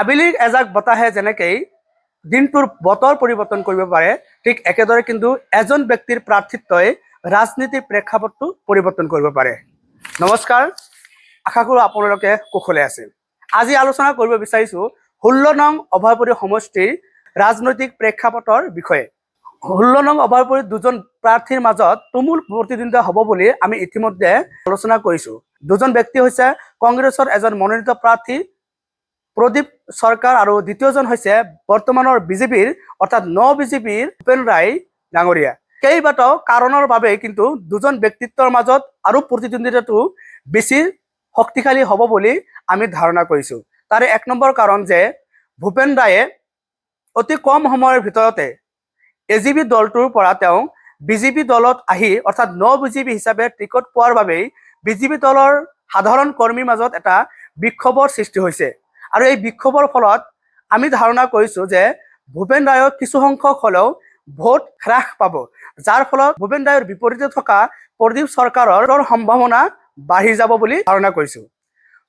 আবেলিৰ এজাক বতাহে যেনেকৈ দিনটোৰ বতৰ পৰিৱৰ্তন কৰিব পাৰে, ঠিক একেদৰে কিন্তু এজন ব্যক্তিৰ প্ৰাৰ্থিত্বই ৰাজনীতিৰ প্ৰেক্ষাপটটো পৰিৱৰ্তন কৰিব পাৰে। নমস্কাৰ, আশা কৰোঁ আপোনালোকে কুশলে আছে। আজি আলোচনা কৰিব বিচাৰিছোঁ 16 নং অভয়পুৰী সমষ্টিৰ ৰাজনৈতিক প্ৰেক্ষাপটৰ বিষয়ে। 16 নং অভয়পুৰীত দুজন প্ৰাৰ্থীৰ মাজত তুমুল প্ৰতিদ্বন্দ্বিতা হ'ব বুলি আমি ইতিমধ্যে আলোচনা কৰিছোঁ। দুজন ব্যক্তি হৈছে কংগ্ৰেছৰ এজন মনোনীত প্ৰাৰ্থী প্ৰদীপ সৰকাৰ আৰু দ্বিতীয়জন হৈছে বৰ্তমানৰ বিজেপিৰ অৰ্থাৎ বিজেপিৰ ভূপেন ৰায় ডাঙৰীয়া। কেইবাটাও কাৰণৰ বাবে কিন্তু দুজন ব্যক্তিত্বৰ মাজত আৰু প্ৰতিদ্বন্দ্বিতাটো বেছি শক্তিশালী হ'ব বুলি আমি ধাৰণা কৰিছোঁ। তাৰে এক নম্বৰ কাৰণ যে ভূপেন ৰায়ে অতি কম সময়ৰ ভিতৰতে এজিপি দলটোৰ পৰা তেওঁ বিজেপি দলত আহি অৰ্থাৎ বিজেপি হিচাপে টিকট পোৱাৰ বাবেই বিজেপি দলৰ সাধাৰণ কৰ্মীৰ মাজত এটা বিক্ষোভৰ সৃষ্টি হৈছে। আৰু এই বিক্ষোভৰ ফলত আমি ধাৰণা কৰিছোঁ যে ভূপেন ৰায়ৰ কিছু সংখ্যক হ'লেও ভোট হ্ৰাস পাব, যাৰ ফলত ভূপেন ৰায়ৰ বিপৰীতে থকা প্ৰদীপ সৰকাৰৰ সম্ভাৱনা বাঢ়ি যাব বুলি ধাৰণা কৰিছোঁ।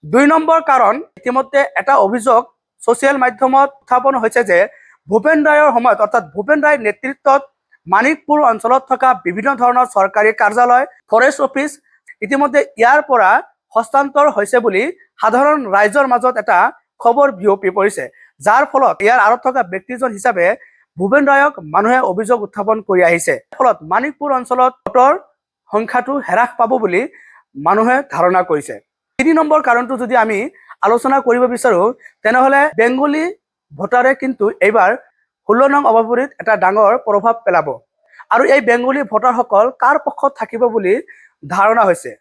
2 নম্বৰ কাৰণ, ইতিমধ্যে এটা অভিযোগ ছ'চিয়েল মাধ্যমত উত্থাপন হৈছে যে ভূপেন ৰায়ৰ সময়ত অৰ্থাৎ ভূপেন ৰায়ৰ নেতৃত্বত মানিকপুৰ অঞ্চলত থকা বিভিন্ন ধৰণৰ চৰকাৰী কাৰ্যালয়, ফৰেষ্ট অফিচ ইতিমধ্যে ইয়াৰ পৰা হস্তান্তৰ হৈছে বুলি সাধাৰণ ৰাইজৰ মাজত এটা খবৰ বিয়পি পৰিছে, যাৰ ফলত ইয়াৰ আঁৰত থকা ব্যক্তিজন হিচাপে ভূপেন ৰায়ক মানুহে অভিযোগ উত্থাপন কৰি আহিছে। ফলত মানিকপুৰ অঞ্চলত ভোটৰ সংখ্যাটো হ্ৰাস পাব বুলি মানুহে ধাৰণা কৰিছে। 3 নম্বৰ কাৰণটো যদি আমি আলোচনা কৰিব বিচাৰোঁ, তেনেহ'লে বেংগলী ভোটাৰে কিন্তু এইবাৰ 16 নং অভয়পুৰীত এটা ডাঙৰ প্ৰভাৱ পেলাব। আৰু এই বেংগলী ভোটাৰসকল কাৰ পক্ষত থাকিব বুলি ধাৰণা হৈছে।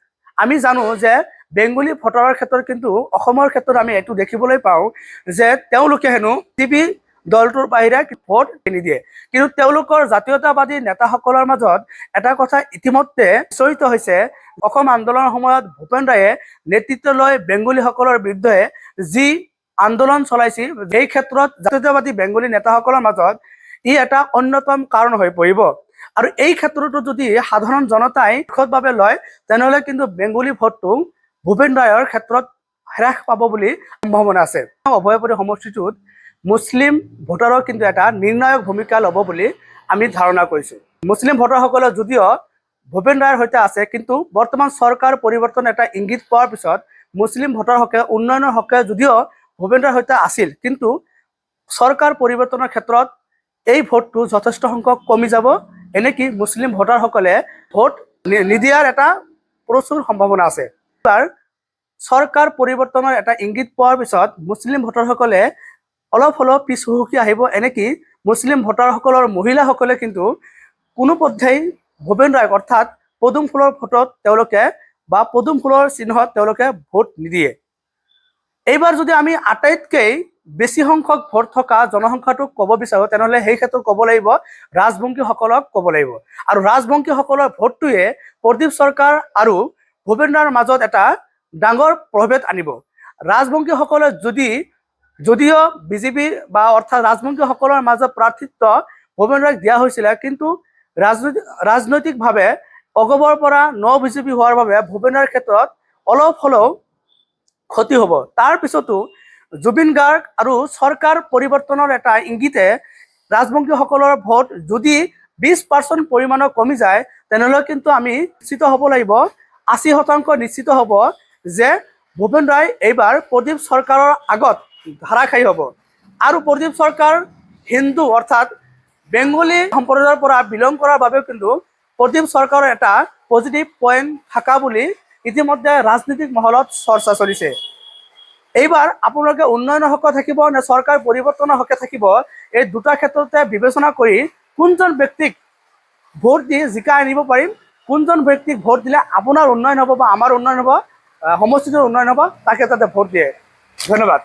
আমি জানো যে বেংগলী ভোটাৰৰ ক্ষেত্ৰত কিন্তু অসমৰ ক্ষেত্ৰত আমি এইটো দেখিবলৈ পাওঁ যে তেওঁলোকে হেনো বিজেপি দলটোৰ বাহিৰে ভোট নিদিয়ে। কিন্তু তেওঁলোকৰ জাতীয়তাবাদী নেতাসকলৰ মাজত এটা কথা ইতিমধ্যে প্ৰচলিত হৈছে, অসম আন্দোলনৰ সময়ত ভূপেন ৰায়ে নেতৃত্ব লৈ বেংগলীসকলৰ বিৰুদ্ধে যি আন্দোলন চলাইছিল, এই ক্ষেত্ৰত জাতীয়তাবাদী বেংগলী নেতাসকলৰ মাজত ই এটা অন্যতম কাৰণ হৈ পৰিব। আৰু এই ক্ষেত্ৰতো যদি সাধাৰণ জনতাই বিশদভাৱে লয়, তেনেহ'লে কিন্তু বেংগলী ভোটটো ভূপেন ৰায়ৰ ক্ষেত্ৰত হ্ৰাস পাব বুলি সম্ভাৱনা আছে। অভয়পুৰী সমষ্টিটোত মুছলিম ভোটাৰৰ কিন্তু এটা নিৰ্ণায়ক ভূমিকা ল'ব বুলি আমি ধাৰণা কৰিছোঁ। মুছলিম ভোটাৰসকলে যদিও ভূপেন ৰায়ৰ সৈতে আছে, কিন্তু বৰ্তমান চৰকাৰ পৰিৱৰ্তন এটা ইংগিত পোৱাৰ পিছত মুছলিম ভোটাৰসকলে উন্নয়নৰ হকে যদিও ভূপেন ৰায়ৰ সৈতে আছিল, কিন্তু চৰকাৰ পৰিৱৰ্তনৰ ক্ষেত্ৰত এই ভোটটো যথেষ্ট সংখ্যক কমি যাব। এনেকৈ মুছলিম ভোটাৰসকলে ভোট নিদিয়াৰ এটা প্ৰচুৰ সম্ভাৱনা আছে। এবাৰ চৰকাৰ পৰিৱৰ্তনৰ এটা ইংগিত পোৱাৰ পিছত মুছলিম ভোটাৰসকলে অলপ হ'লেও পিছ হুহুকি আহিব। এনেকৈ মুছলিম ভোটাৰসকলৰ মহিলাসকলে কিন্তু কোনোপধ্যেই ভূপেন ৰায়ক অৰ্থাৎ পদুম ফুলৰ ভোটত তেওঁলোকে বা পদুম ফুলৰ চিহ্নত তেওঁলোকে ভোট নিদিয়ে। এইবাৰ যদি আমি আটাইতকৈ বেছি সংখ্যক ভোট থকা জনসংখ্যাটোক ক'ব বিচাৰোঁ, তেনেহ'লে সেই ক্ষেত্ৰত ক'ব লাগিব ৰাজবংশীসকলক ক'ব লাগিব। আৰু ৰাজবংশীসকলৰ ভোটটোৱে প্ৰদীপ সৰকাৰ আৰু ভূপেন ৰায়ৰ মাজত এটা ডাঙৰ প্ৰভেদ আনিব। ৰাজবংশীসকলে যদিও বিজেপি বা অৰ্থাৎ ৰাজবংশীসকলৰ মাজত প্ৰাৰ্থিত্ব ভূপেন ৰায়ক দিয়া হৈছিলে, কিন্তু ৰাজনৈতিকভাৱে অগবৰ পৰা বিজেপি হোৱাৰ বাবে ভূপেন ৰায়ৰ ক্ষেত্ৰত অলপ হ'লেও ক্ষতি হ'ব। তাৰ পিছতো জুবিন গাৰ্গ আৰু চৰকাৰ পৰিৱৰ্তনৰ এটা ইংগিতে ৰাজবংশীসকলৰ ভোট যদি 20% পৰিমাণৰ কমি যায়, তেনেহ'লে কিন্তু আমি নিশ্চিত হ'ব লাগিব, 80% নিশ্চিত হ'ব যে ভূপেন ৰায় এইবাৰ প্ৰদীপ সৰকাৰৰ আগত ধাৰাসায়ী হ'ব। আৰু প্ৰদীপ সৰকাৰ হিন্দু অৰ্থাৎ বেংগলী সম্প্ৰদায়ৰ পৰা বিলং কৰাৰ বাবেও কিন্তু প্ৰদীপ সৰকাৰৰ এটা পজিটিভ পইণ্ট থকা বুলি ইতিমধ্যে ৰাজনৈতিক মহলত চৰ্চা চলিছে। এইবাৰ আপোনালোকে উন্নয়নৰ হকে থাকিব নে চৰকাৰ পৰিৱৰ্তনৰ হকে থাকিব, এই দুটা ক্ষেত্ৰতে বিবেচনা কৰি কোনজন ব্যক্তিক ভোট দি জিকাই আনিব পাৰিম, কোনজন ব্যক্তিক ভোট দিলে আপোনাৰ উন্নয়ন হ'ব বা আমাৰ উন্নয়ন হ'ব, সমষ্টিটোৰ উন্নয়ন হ'ব, তাকে তাতে ভোট দিয়ে। ধন্যবাদ।